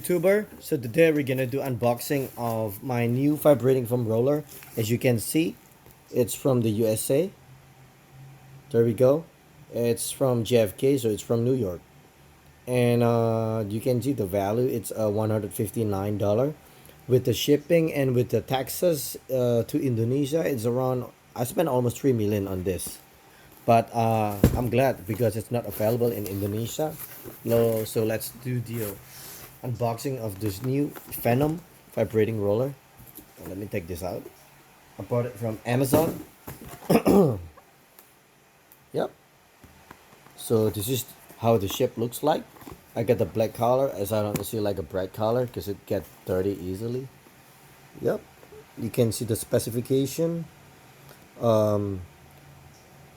YouTuber. So today we're gonna do unboxing of my new vibrating foam roller. As you can see, it's from the USA. There we go. It's from JFK, so it's from New York. And you can see the value. It's $159 with the shipping and with the taxes to Indonesia. It's around. I spent almost 3 million on this, but I'm glad because it's not available in Indonesia. So let's do the unboxing of this new Phenom vibrating roller. Let me take this out. I bought it from Amazon. Yep. So this is how the shape looks like. I got the black color as I don't see like a bright color because it gets dirty easily. Yep. You can see the specification.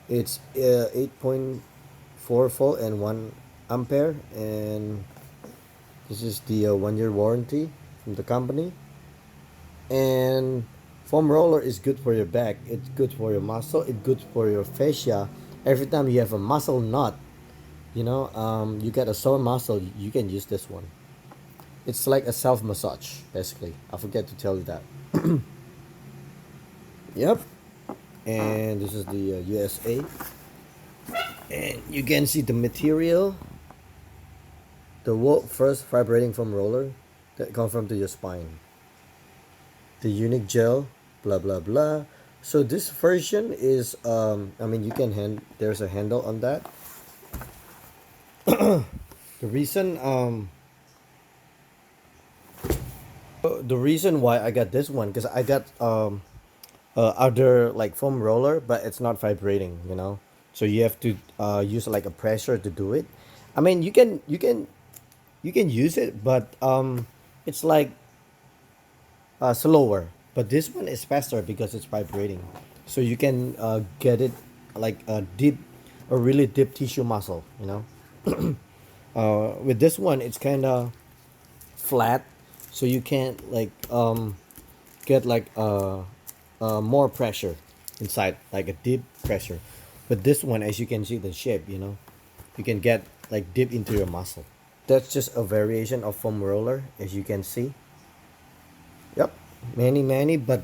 It's 8.4 volt and 1 ampere, and this is the 1-year warranty from the company. And foam roller is good for your back. It's good for your muscle. It's good for your fascia. Every time you have a muscle knot, you get a sore muscle, you can use this one. It's like a self massage, basically. I forget to tell you that. Yep. And this is the USA. And you can see the material. The world first vibrating foam roller that confirmed to your spine. The unique gel, blah blah blah. So this version is you can there's a handle on that. The reason why I got this one, because I got other like foam roller, but it's not vibrating. So you have to use like a pressure to do it. I mean, you can use it, but it's like slower. But this one is faster because it's vibrating. So you can get it like a really deep tissue muscle. With this one, it's kind of flat, so you can't like get like more pressure inside, like a deep pressure. But this one, as you can see the shape, you can get like deep into your muscle. That's just a variation of foam roller, as you can see. Yep, many, but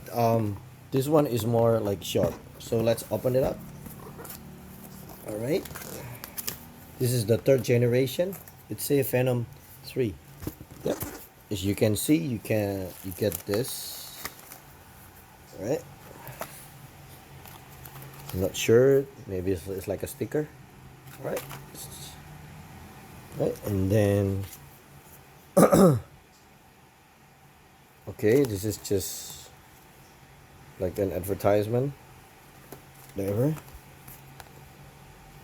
this one is more like short. So let's open it up. All right, this is the third generation. It's a Phenom 3. Yep, as you can see, you get this. All right, I'm not sure, maybe it's like a sticker. All right. Right, and then okay, this is just like an advertisement. Whatever.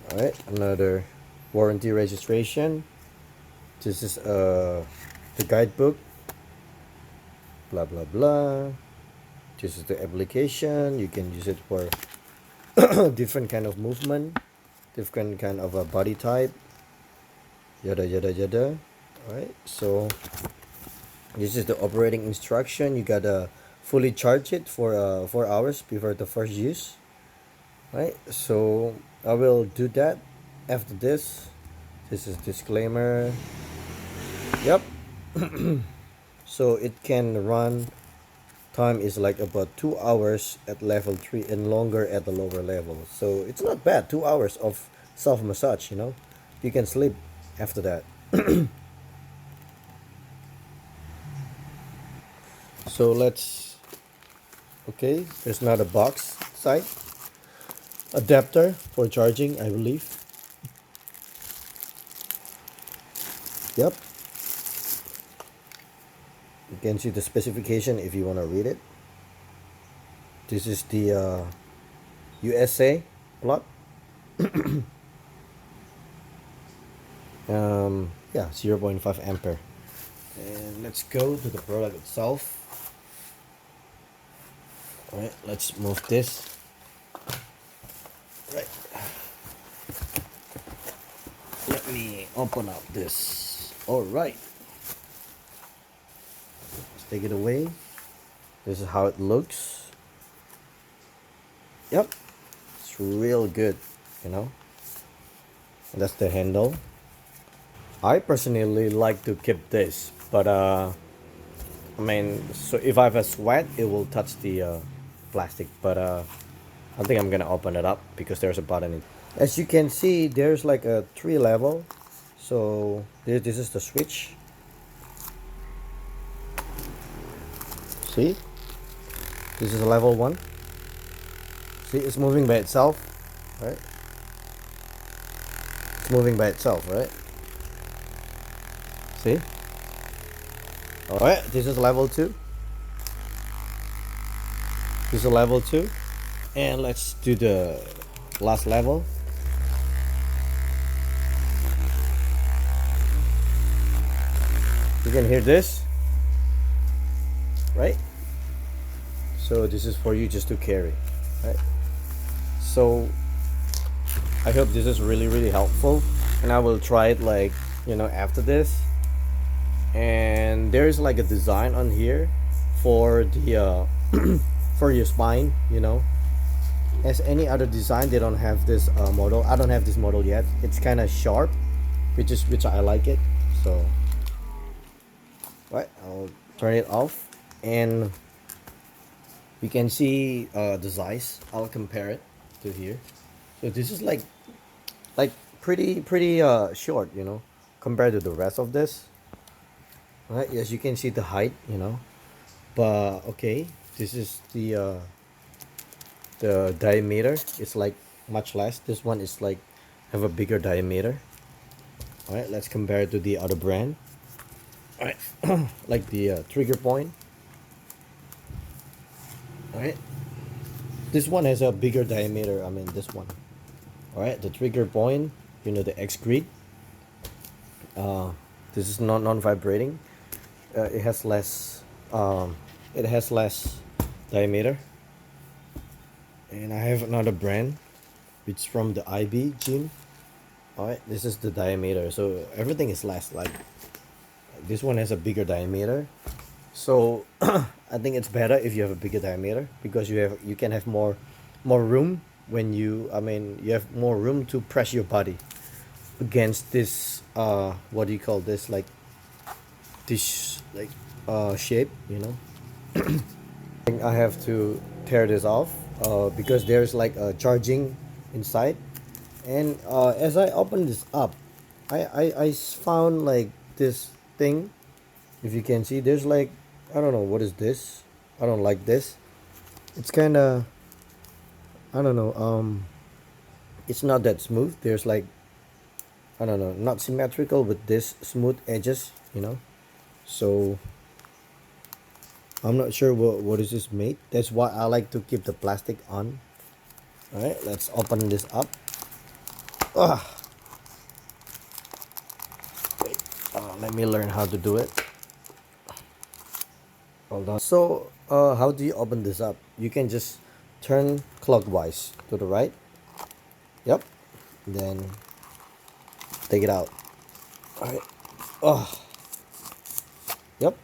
All right, another warranty registration. This is the guidebook. Blah blah blah. This is the application. You can use it for different kind of movement, different kind of a body type. Yada yada yada. Alright, so this is the operating instruction. You gotta fully charge it for 4 hours before the first use. Right, so I will do that after this. This is disclaimer. Yep. So it can run, time is like about 2 hours at level 3 and longer at the lower level. So it's not bad. 2 hours of self massage. You can sleep after that. So okay, there's not a box side adapter for charging, I believe. Yep, you can see the specification if you want to read it. This is the USA plot. Yeah, 0.5 ampere. And let's go to the product itself. All right, let's move this. Right, let me open up this. All right, let's take it away. This is how it looks. Yep, it's real good. And that's the handle. I personally like to keep this But I mean, so if I have a sweat, it will touch the plastic. But I think I'm gonna open it up because there's a button. As you can see, there's like a 3 level. So this is the switch. See, this is a level 1. See, it's moving by itself, right? It's moving by itself, right? See? Alright, this is level 2. This is a level 2. And let's do the last level. You can hear this, right? So this is for you just to carry, right? So I hope this is really helpful, and I will try it like, you know, after this. And there's like a design on here for the for your spine, you know. As any other design, they don't have this model. I don't have this model yet. It's kind of sharp, which I like it. So right, I'll turn it off, and you can see the size. I'll compare it to here. So this is like pretty short, you know, compared to the rest of this. Right, as you can see the height, you know. But okay, this is the diameter. It's like much less. This one is like have a bigger diameter. All right, let's compare it to the other brand. All right, like the trigger point. All right, this one has a bigger diameter. I mean this one. All right, the trigger point, you know, the X grid. This is non-vibrating. It has less diameter. And I have another brand, which is from the IB gym. All right, this is the diameter. So everything is less. Like this one has a bigger diameter. So I think it's better if you have a bigger diameter, because you can have more room when you, I mean, you have more room to press your body against this what do you call this, like this like shape, you know. I think I have to tear this off because there's like a charging inside. And as I open this up, I found like this thing. If you can see, there's like, I don't know what is this. I don't like this. It's kind of, I don't know, it's not that smooth. There's like, I don't know, not symmetrical with this smooth edges, you know. So I'm not sure what is this made. That's why I like to keep the plastic on. All right, let's open this up. Wait, let me learn how to do it. Hold on. So how do you open this up? You can just turn clockwise to the right. Yep. Then take it out. All right. Yep.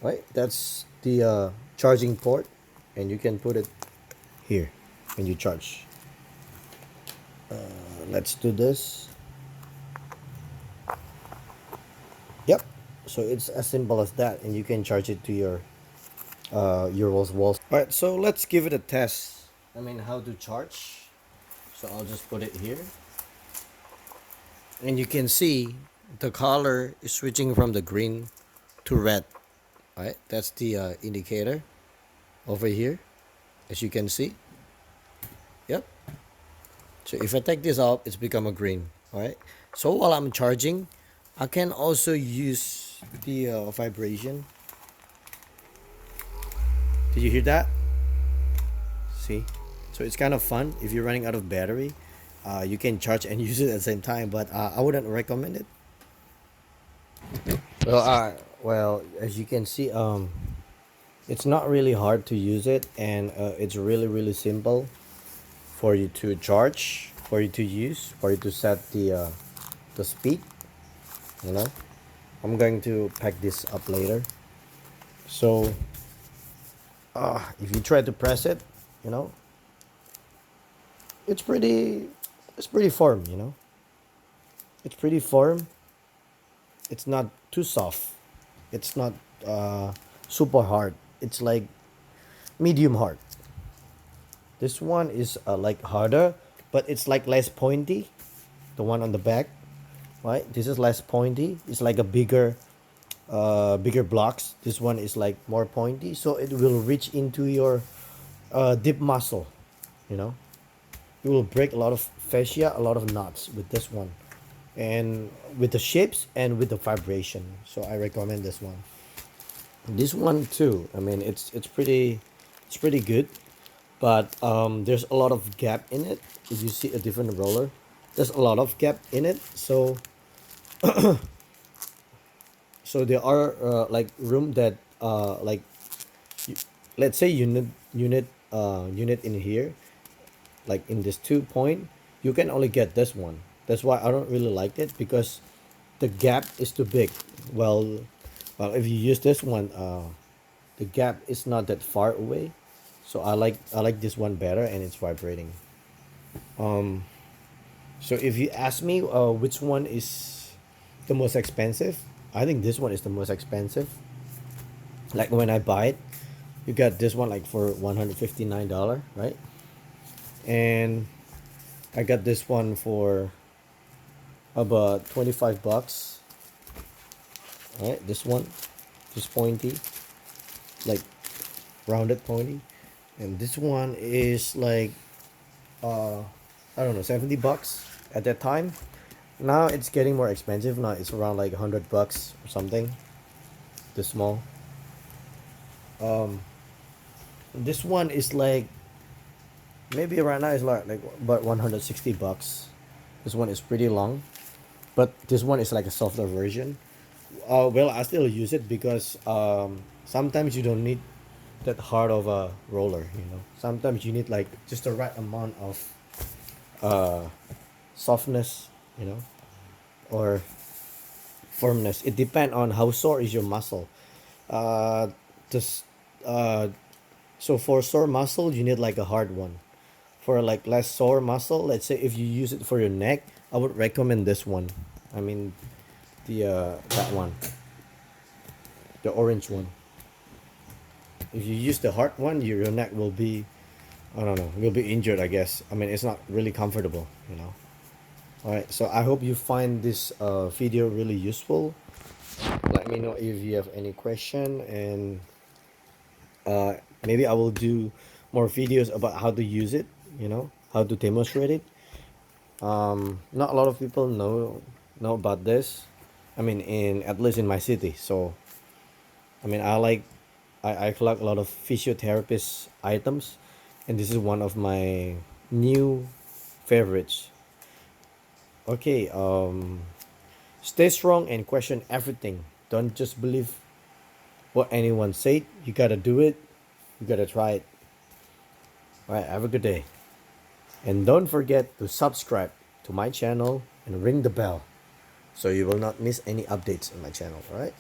Right, that's the charging port, and you can put it here when you charge. Let's do this. Yep. So it's as simple as that, and you can charge it to your walls. All right, so let's give it a test. I mean, how to charge. So I'll just put it here, and you can see the color is switching from the green to red. All right, that's the indicator over here, as you can see. Yep. So if I take this off, it's become a green. All right. So while I'm charging, I can also use the vibration. Did you hear that? See? So it's kind of fun. If you're running out of battery, you can charge and use it at the same time, but I wouldn't recommend it. Well, as you can see, it's not really hard to use it, and it's really simple for you to charge, for you to use, for you to set the speed. You know, I'm going to pack this up later. So if you try to press it, you know, it's pretty firm. You know, it's pretty firm. It's not too soft. It's not super hard. It's like medium hard. This one is like harder, but it's like less pointy. The one on the back, right? This is less pointy. It's like a bigger blocks. This one is like more pointy, so it will reach into your deep muscle. You know, you will break a lot of fascia, a lot of knots with this one, and with the shapes and with the vibration. So I recommend this one. This one too. I mean, it's pretty good, but there's a lot of gap in it. If you see a different roller, there's a lot of gap in it. So there are like room that like you, let's say unit in here, like in this 2 point, you can only get this one. That's why I don't really like it, because the gap is too big. Well, if you use this one, the gap is not that far away. So I like this one better, and it's vibrating. So if you ask me which one is the most expensive, I think this one is the most expensive. Like when I buy it, you got this one like for $159, right? And I got this one for about 25 bucks. Right, this one, this pointy, like rounded pointy, and this one is like I don't know, 70 bucks at that time. Now it's getting more expensive. Now it's around like 100 bucks or something. This small. This one is like maybe right now is like about 160 bucks. This one is pretty long, but this one is like a softer version. Well, I still use it because sometimes you don't need that hard of a roller. Sometimes you need like just the right amount of uh, softness, or firmness. It depends on how sore is your muscle. Uh, this, uh, so for sore muscle, you need like a hard one. For like less sore muscle, let's say if you use it for your neck, I would recommend this one. I mean, the that one, the orange one. If you use the hard one, your neck will be, I don't know, will be injured, I guess. I mean, it's not really comfortable. All right, so I hope you find this video really useful. Let me know if you have any question, and maybe I will do more videos about how to use it, how to demonstrate it. Not a lot of people know about this. I mean, in at least in my city. So I mean, I collect a lot of physiotherapist items, and this is one of my new favorites. Okay, stay strong and question everything. Don't just believe what anyone said. You gotta do it. You gotta try it. All right, have a good day. And don't forget to subscribe to my channel and ring the bell so you will not miss any updates on my channel. All right.